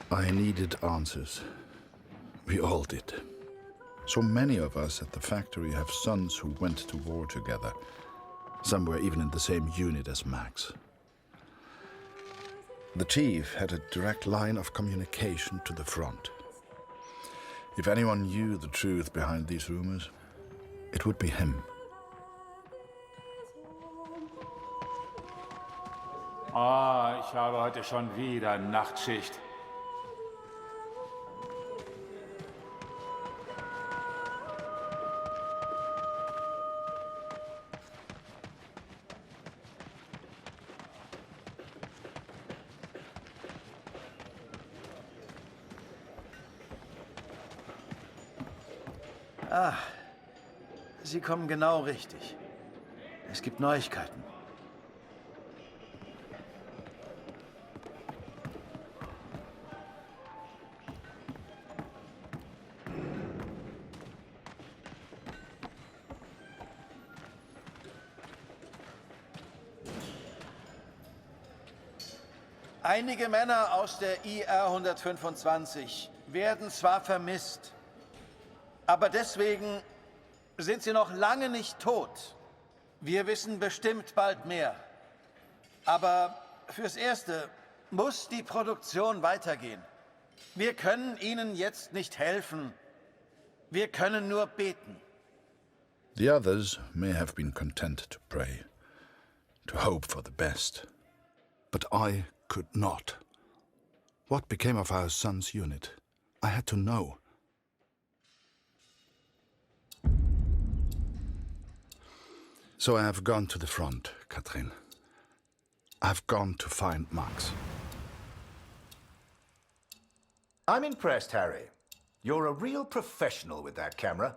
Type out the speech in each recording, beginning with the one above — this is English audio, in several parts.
I needed answers. We all did. So many of us at the factory have sons who went to war together. Some were even in the same unit as Max. The chief had a direct line of communication to the front. If anyone knew the truth behind these rumors, it would be him. Ah, ich habe heute schon wieder Nachtschicht. Ah, Sie kommen genau richtig. Es gibt Neuigkeiten. Einige Männer aus der IR 125 werden zwar vermisst, aber deswegen sind sie noch lange nicht tot. Wir wissen bestimmt bald mehr. Aber fürs Erste muss die Produktion weitergehen. Wir können ihnen jetzt nicht helfen. Wir können nur beten. The others may have been content to pray, to hope for the best. But I could not. What became of our son's unit? I had to know. So I have gone to the front, Katrin. I've gone to find Max. I'm impressed, Harry. You're a real professional with that camera.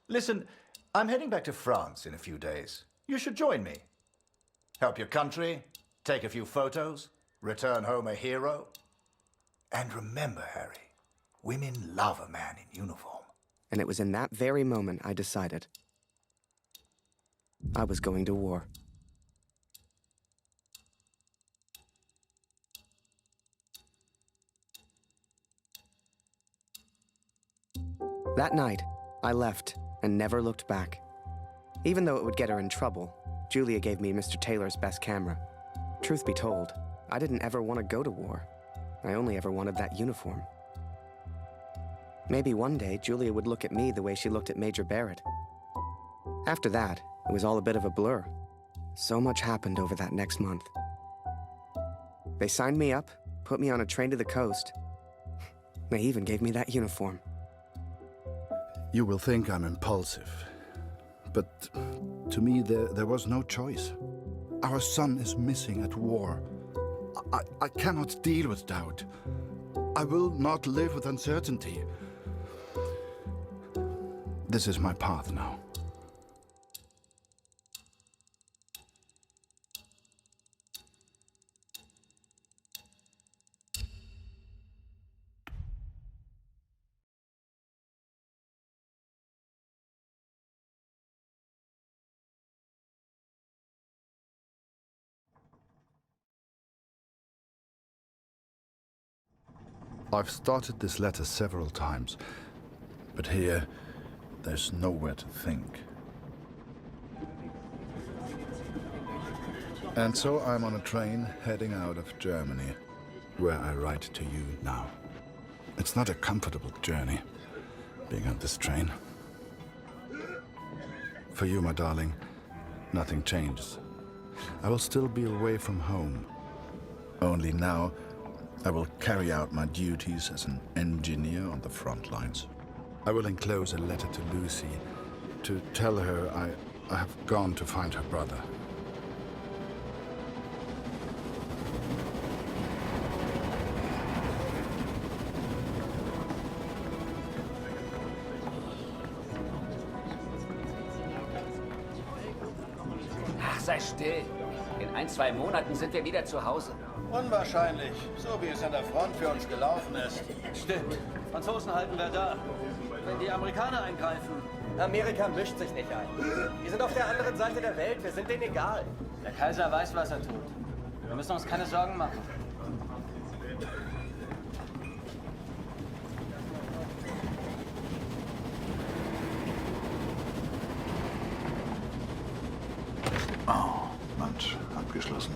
Listen, I'm heading back to France in a few days. You should join me. Help your country, take a few photos, return home a hero. And remember, Harry, women love a man in uniform. And it was in that very moment I decided I was going to war. That night, I left and never looked back. Even though it would get her in trouble, Julia gave me Mr. Taylor's best camera. Truth be told, I didn't ever want to go to war. I only ever wanted that uniform. Maybe one day Julia would look at me the way she looked at Major Barrett. After that, it was all a bit of a blur. So much happened over that next month. They signed me up, put me on a train to the coast. They even gave me that uniform. You will think I'm impulsive, but to me there was no choice. Our son is missing at war. I cannot deal with doubt. I will not live with uncertainty. This is my path now. I've started this letter several times, but here, there's nowhere to think. And so I'm on a train heading out of Germany, where I write to you now. It's not a comfortable journey, being on this train. For you, my darling, nothing changes. I will still be away from home. Only now, I will carry out my duties as an engineer on the front lines. I will enclose a letter to Lucy to tell her I have gone to find her brother. Ach, sei still. In 1-2 Monaten sind wir wieder zu Hause. Unwahrscheinlich, so wie es an der Front für uns gelaufen ist. Stimmt. Franzosen halten wir da. Wenn die Amerikaner eingreifen. Amerika mischt sich nicht ein. Wir sind auf der anderen Seite der Welt, wir sind denen egal. Der Kaiser weiß, was er tut. Wir müssen uns keine Sorgen machen. Oh, Mensch, abgeschlossen.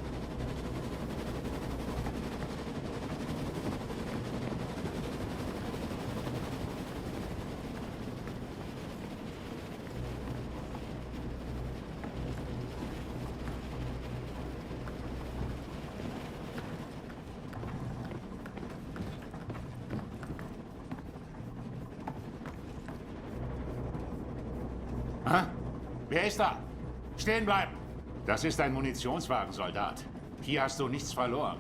Hä? Wer ist da? Stehen bleiben! Das ist ein Munitionswagen, Soldat. Hier hast du nichts verloren.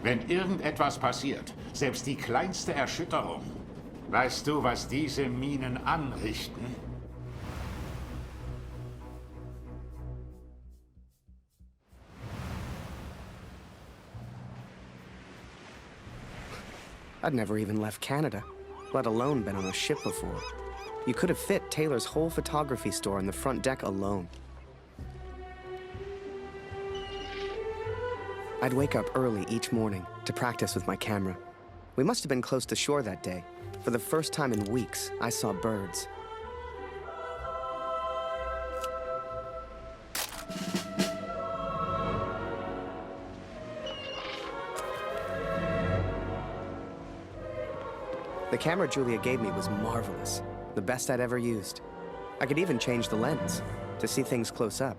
Wenn irgendetwas passiert, selbst die kleinste Erschütterung, weißt du, was diese Minen anrichten? I'd never even left Canada, let alone been on a ship before. You could have fit Taylor's whole photography store on the front deck alone. I'd wake up early each morning to practice with my camera. We must have been close to shore that day. For the first time in weeks, I saw birds. The camera Julia gave me was marvelous, the best I'd ever used. I could even change the lens to see things close up.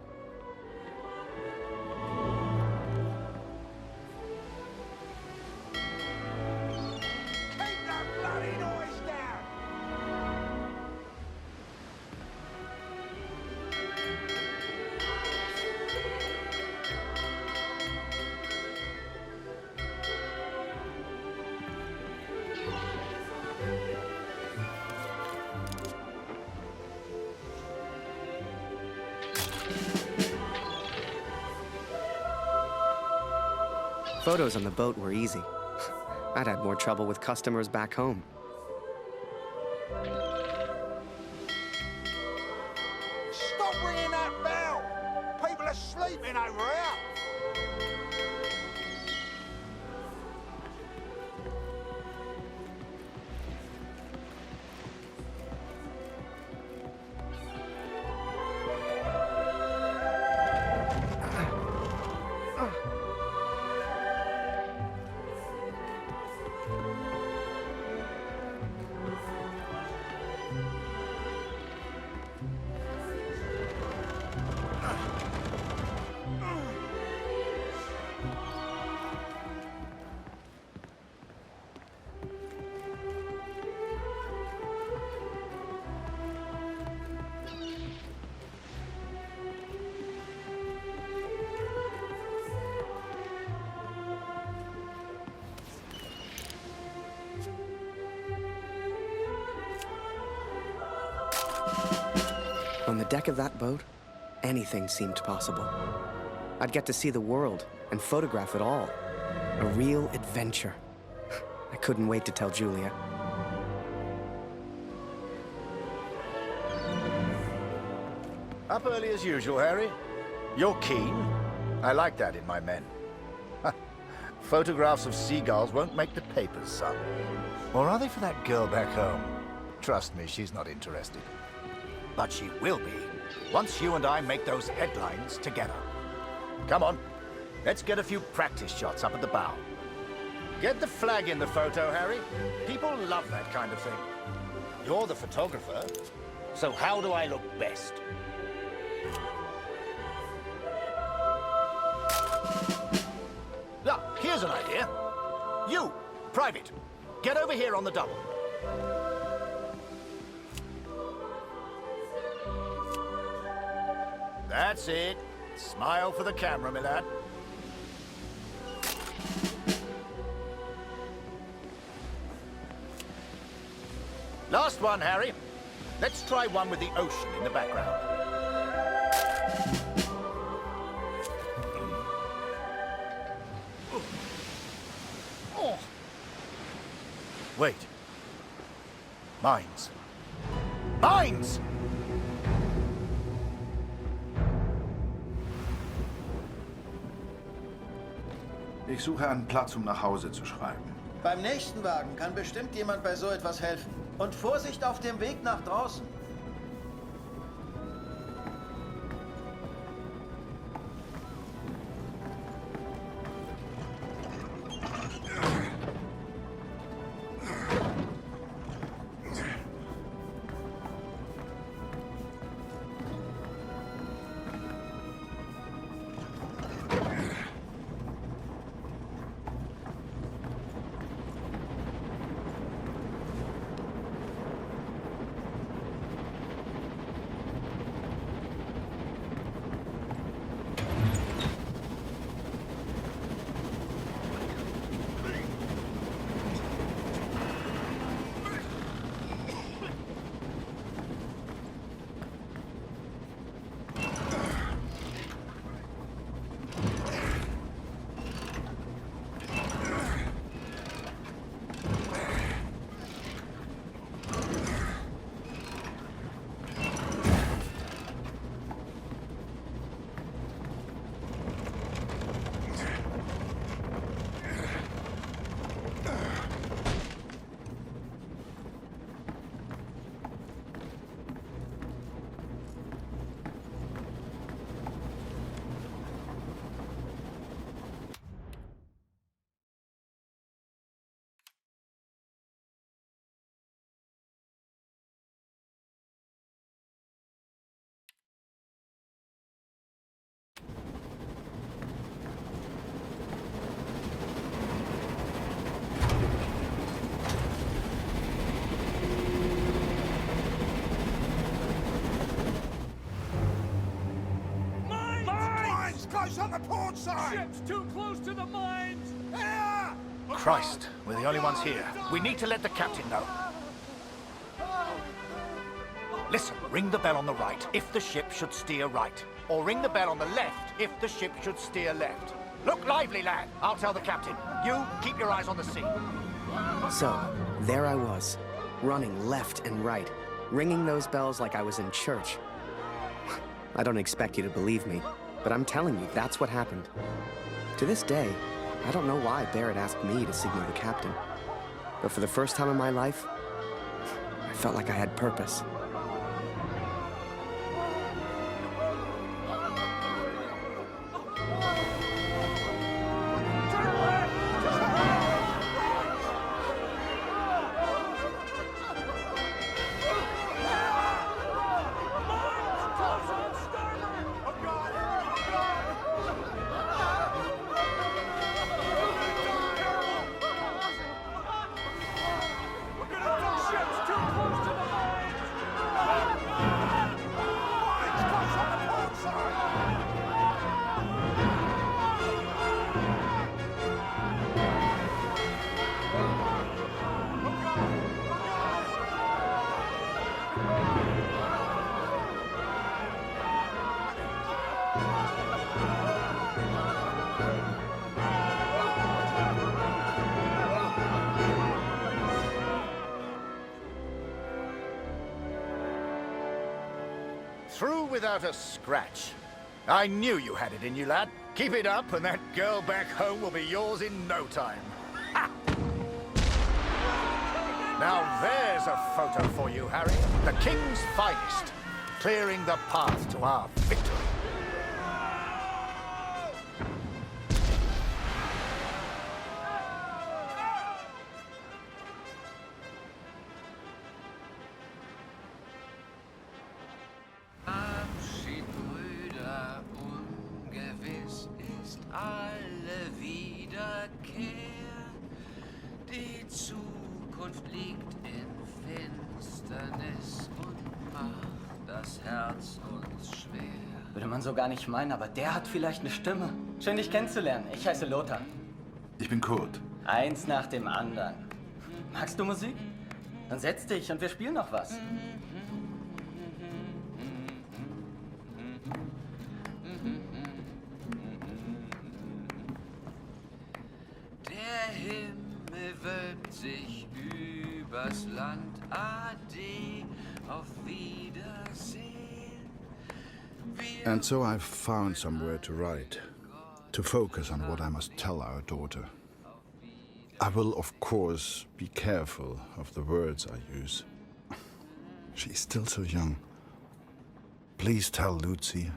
Photos on the boat were easy. I'd had more trouble with customers back home. Stop ringing that bell! People are sleeping over here! On the deck of that boat, anything seemed possible. I'd get to see the world and photograph it all. A real adventure. I couldn't wait to tell Julia. Up early as usual, Harry. You're keen. I like that in my men. Photographs of seagulls won't make the papers, son. Or are they for that girl back home? Trust me, she's not interested. But she will be, once you and I make those headlines together. Come on, let's get a few practice shots up at the bow. Get the flag in the photo, Harry. People love that kind of thing. You're the photographer, so how do I look best? Look, here's an idea. You, Private, get over here on the double. That's it. Smile for the camera, my lad. Last one, Harry. Let's try one with the ocean in the background. Oh. Wait. Mines. Mines! Ich suche einen Platz, um nach Hause zu schreiben. Beim nächsten Wagen kann bestimmt jemand bei so etwas helfen. Und Vorsicht auf dem Weg nach draußen. Close on the port side! Ship's too close to the mines! Here! Christ, we're the only ones here. We need to let the captain know. Listen, ring the bell on the right if the ship should steer right. Or ring the bell on the left if the ship should steer left. Look lively, lad. I'll tell the captain. You, keep your eyes on the sea. So, there I was, running left and right, ringing those bells like I was in church. I don't expect you to believe me, but I'm telling you, that's what happened. To this day, I don't know why Barrett asked me to signal the captain. But for the first time in my life, I felt like I had purpose. Through without a scratch. I knew you had it in you, lad. Keep it up and that girl back home will be yours in no time. Ha! Now there's a photo for you, Harry. The King's finest, clearing the path to our victory. Abschied, Brüder, ungewiss ist alle Wiederkehr. Die Zukunft liegt in Finsternis und macht das Herz uns schwer. Würde man so gar nicht meinen, aber der hat vielleicht eine Stimme. Schön, dich kennenzulernen. Ich heiße Lothar. Ich bin Kurt. Eins nach dem anderen. Magst du Musik? Dann setz dich und wir spielen noch was. Der Himmel wölbt sich übers Land. Ade, auf Wiedersehen. And so I've found somewhere to write, to focus on what I must tell our daughter. I will, of course, be careful of the words I use. She's still so young. Please tell Lucy.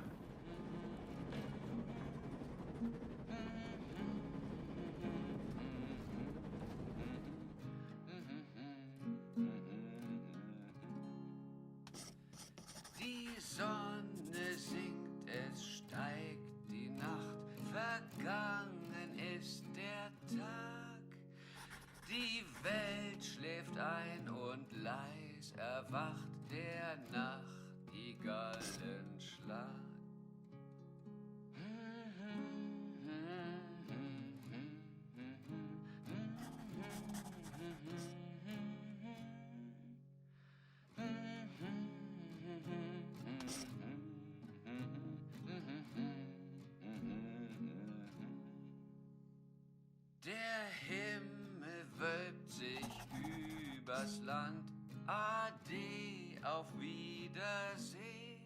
Die Sonne sinkt, es steigt die Nacht, vergangen ist der Tag. Die Welt schläft ein und leis erwacht der Nachtigallenschlag. Der Himmel wölbt sich übers Land. Ade, auf Wiedersehen.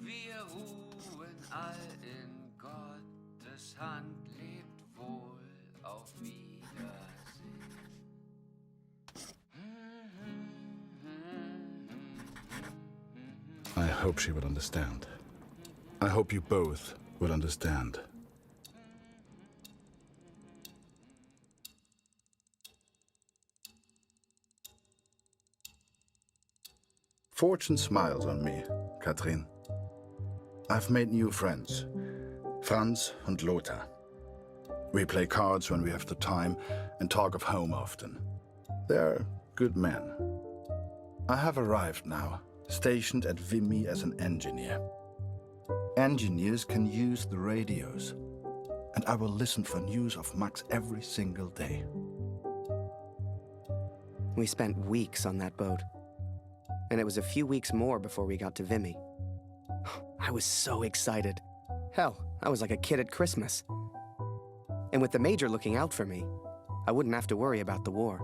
Wir ruhen all in Gottes Hand. Lebt wohl, auf Wiedersehen. I hope she will understand. I hope you both will understand. Fortune smiles on me, Katrin. I've made new friends, Franz and Lothar. We play cards when we have the time and talk of home often. They're good men. I have arrived now, stationed at Vimy as an engineer. Engineers can use the radios, and I will listen for news of Max every single day. We spent weeks on that boat. And it was a few weeks more before we got to Vimy. I was so excited. Hell, I was like a kid at Christmas. And with the Major looking out for me, I wouldn't have to worry about the war.